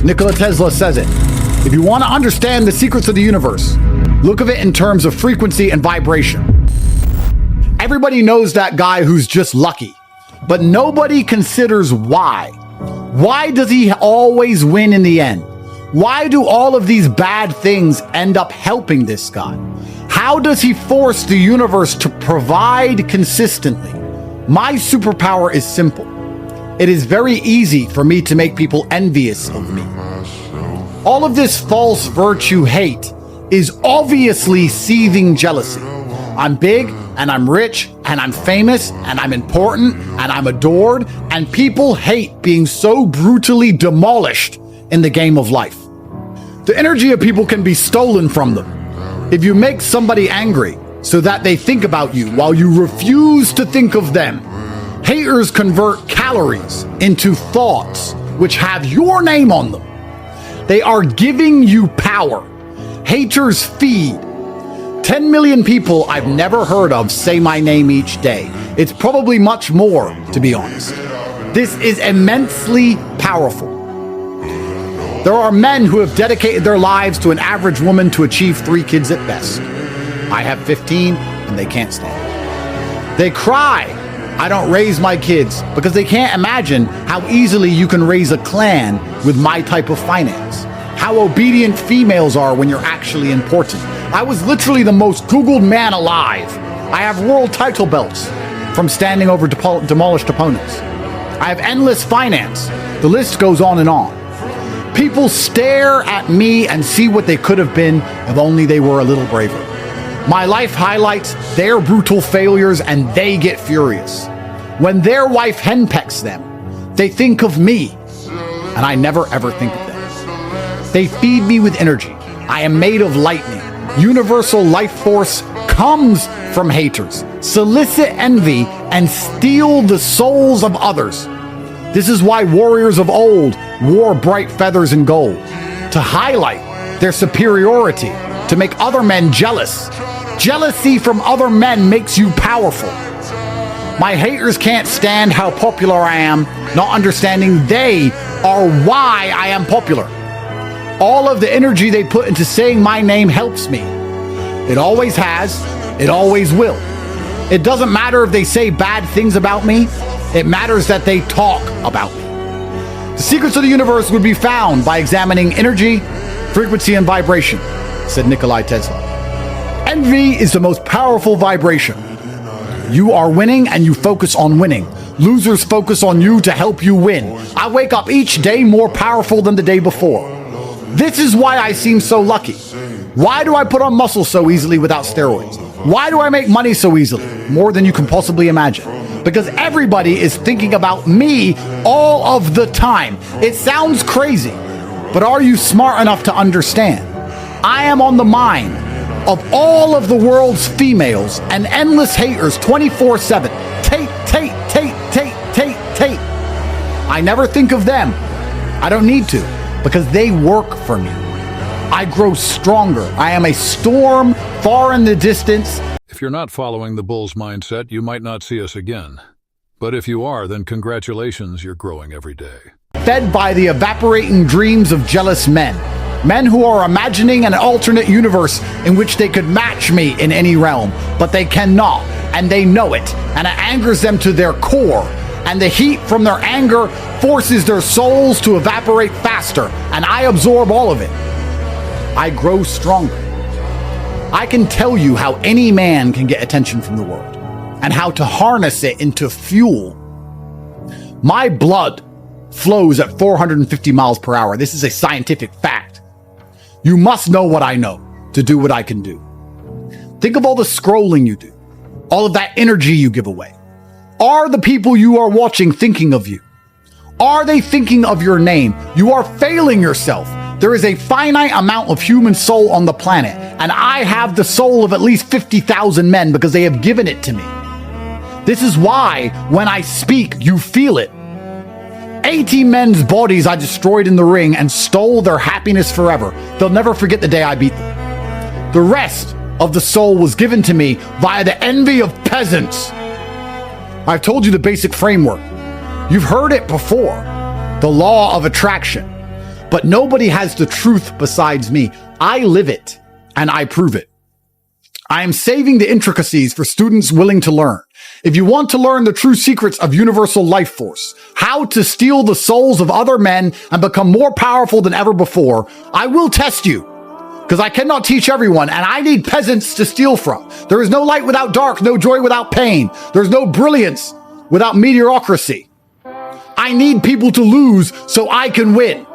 Nikola Tesla says it. If you want to understand the secrets of the universe, look at it in terms of frequency and vibration. Everybody knows that guy who's just lucky, but nobody considers why. Why does he always win in the end? Why do all of these bad things end up helping this guy? How does he force the universe to provide consistently? My superpower is simple. It is very easy for me to make people envious of me. All of this false virtue hate is obviously seething jealousy. I'm big and I'm rich and I'm famous and I'm important and I'm adored, and people hate being so brutally demolished in the game of life. The energy of people can be stolen from them. If you make somebody angry so that they think about you while you refuse to think of them, haters convert calories into thoughts which have your name on them. They are giving you power. Haters feed. 10 million people I've never heard of say my name each day. It's probably much more, to be honest. This is immensely powerful. There are men who have dedicated their lives to an average woman to achieve 3 kids at best. I have 15 and they can't stand it. They cry I don't raise my kids because they can't imagine how easily you can raise a clan with my type of finance. How obedient females are when you're actually important. I was literally the most Googled man alive. I have world title belts from standing over demolished opponents. I have endless finance. The list goes on and on. People stare at me and see what they could have been if only they were a little braver. My life highlights their brutal failures and they get furious. When their wife henpecks them, they think of me, and I never ever think of them. They feed me with energy. I am made of lightning. Universal life force comes from haters, solicit envy, and steal the souls of others. This is why warriors of old wore bright feathers and gold, to highlight their superiority, to make other men jealous. Jealousy from other men makes you powerful. My haters can't stand how popular I am, not understanding they are why I am popular. All of the energy they put into saying my name helps me. It always has, it always will. It doesn't matter if they say bad things about me, it matters that they talk about me. The secrets of the universe would be found by examining energy, frequency, and vibration, said Nikola Tesla. Envy is the most powerful vibration. You are winning and you focus on winning. Losers focus on you to help you win. I wake up each day more powerful than the day before. This is why I seem so lucky. Why do I put on muscle so easily without steroids? Why do I make money so easily? More than you can possibly imagine. Because everybody is thinking about me all of the time. It sounds crazy, but are you smart enough to understand? I am on the mind of all of the world's females and endless haters 24/7. Tate, Tate, Tate, Tate, Tate, Tate. I never think of them. I don't need to, because they work for me. I grow stronger. I am a storm far in the distance. If you're not following the bull's mindset, you might not see us again. But if you are, then congratulations, you're growing every day. Fed by the evaporating dreams of jealous men. Men who are imagining an alternate universe in which they could match me in any realm, but they cannot, and they know it, and it angers them to their core. And the heat from their anger forces their souls to evaporate faster, and I absorb all of it. I grow stronger. I can tell you how any man can get attention from the world, and how to harness it into fuel. My blood flows at 450 miles per hour. This is a scientific fact. You must know what I know to do what I can do. Think of all the scrolling you do, all of that energy you give away. Are the people you are watching thinking of you? Are they thinking of your name? You are failing yourself. There is a finite amount of human soul on the planet, and I have the soul of at least 50,000 men because they have given it to me. This is why when I speak, you feel it. 80 men's bodies I destroyed in the ring and stole their happiness forever. They'll never forget the day I beat them. The rest of the soul was given to me via the envy of peasants. I've told you the basic framework. You've heard it before. The law of attraction. but nobody has the truth besides me. I live it and I prove it. I am saving the intricacies for students willing to learn. If you want to learn the true secrets of universal life force, how to steal the souls of other men and become more powerful than ever before, I will test you, because I cannot teach everyone, and I need peasants to steal from. There is no light without dark, no joy without pain. There's no brilliance without mediocrity. I need people to lose so I can win.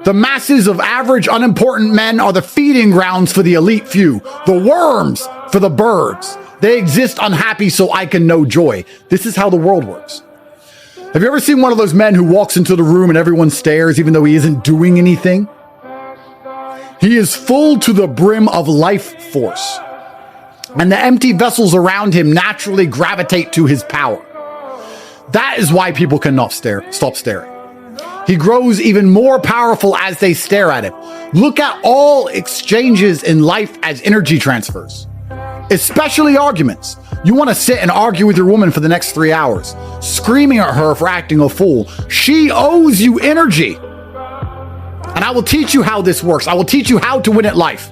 The masses of average, unimportant men are the feeding grounds for the elite few, the worms for the birds. They exist unhappy so I can know joy. This is how the world works. Have you ever seen one of those men who walks into the room and everyone stares even though he isn't doing anything? He is full to the brim of life force, and the empty vessels around him naturally gravitate to his power. That is why people cannot stop staring. He grows even more powerful as they stare at him. Look at all exchanges in life as energy transfers, especially arguments. You want to sit and argue with your woman for the next 3 hours, screaming at her for acting a fool. She owes you energy. And I will teach you how this works. I will teach you how to win at life.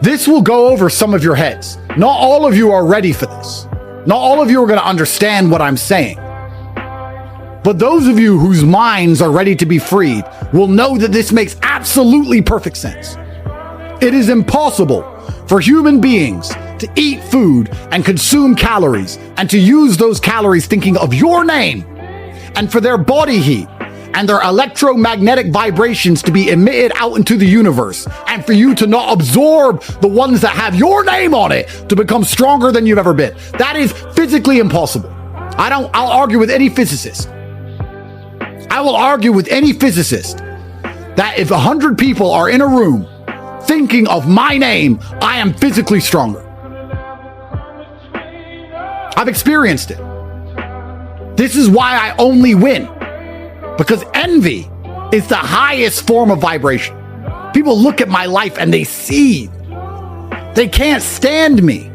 This will go over some of your heads. Not all of you are ready for this. Not all of you are going to understand what I'm saying. But those of you whose minds are ready to be freed will know that this makes absolutely perfect sense. It is impossible for human beings to eat food and consume calories and to use those calories thinking of your name, and for their body heat and their electromagnetic vibrations to be emitted out into the universe, and for you to not absorb the ones that have your name on it to become stronger than you've ever been. That is physically impossible. I'll argue with any physicist. I will argue with any physicist that if 100 people are in a room thinking of my name, I am physically stronger. I've experienced it. This is why I only win. Because envy is the highest form of vibration. People look at my life and they see. They can't stand me.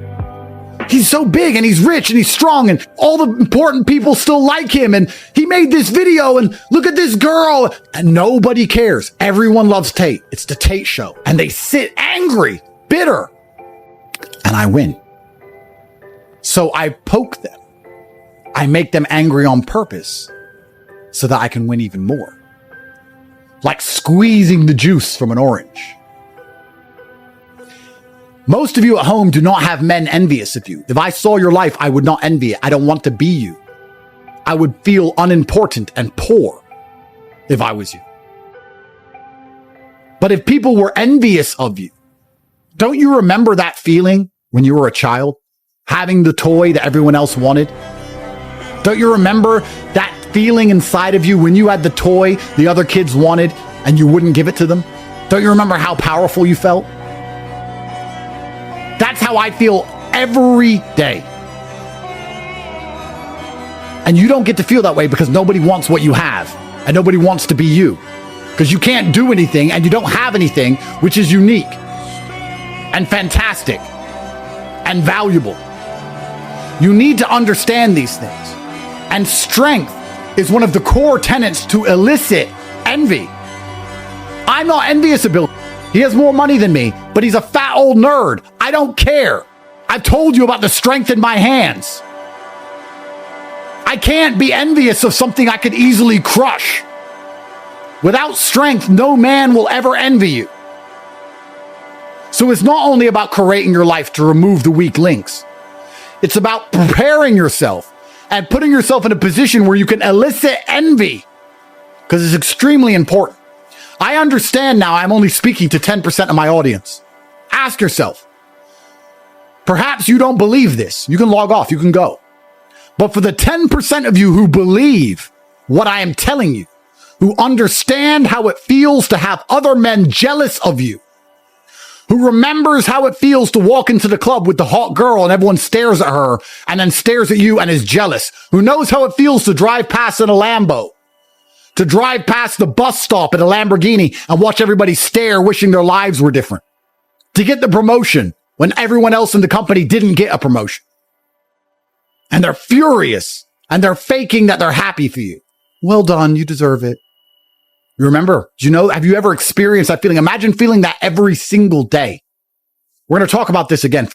He's so big and he's rich and he's strong and all the important people still like him. And he made this video and look at this girl. And nobody cares. Everyone loves Tate. It's the Tate show. And they sit angry, bitter. And I win. So I poke them. I make them angry on purpose so that I can win even more. Like squeezing the juice from an orange. Most of you at home do not have men envious of you. If I saw your life, I would not envy it. I don't want to be you. I would feel unimportant and poor if I was you. But if people were envious of you, don't you remember that feeling when you were a child? Having the toy that everyone else wanted? Don't you remember that feeling inside of you when you had the toy the other kids wanted and you wouldn't give it to them? Don't you remember how powerful you felt? That's how I feel every day. And you don't get to feel that way because nobody wants what you have and nobody wants to be you. Because you can't do anything and you don't have anything which is unique and fantastic and valuable. You need to understand these things. And strength is one of the core tenets to elicit envy. I'm not envious of Bill. He has more money than me, but he's a fat old nerd. I don't care. I've told you about the strength in my hands. I can't be envious of something I could easily crush. Without strength, no man will ever envy you. So it's not only about creating your life to remove the weak links. It's about preparing yourself and putting yourself in a position where you can elicit envy, because it's extremely important. I understand now I'm only speaking to 10% of my audience. Ask yourself, perhaps you don't believe this. You can log off, you can go. But for the 10% of you who believe what I am telling you, who understand how it feels to have other men jealous of you, who remembers how it feels to walk into the club with the hot girl and everyone stares at her and then stares at you and is jealous, who knows how it feels to drive past in a Lambo, to drive past the bus stop in a Lamborghini and watch everybody stare, wishing their lives were different, to get the promotion when everyone else in the company didn't get a promotion. And they're furious and they're faking that they're happy for you. Well done. You deserve it. You remember? Do you know? Have you ever experienced that feeling? Imagine feeling that every single day. We're going to talk about this again.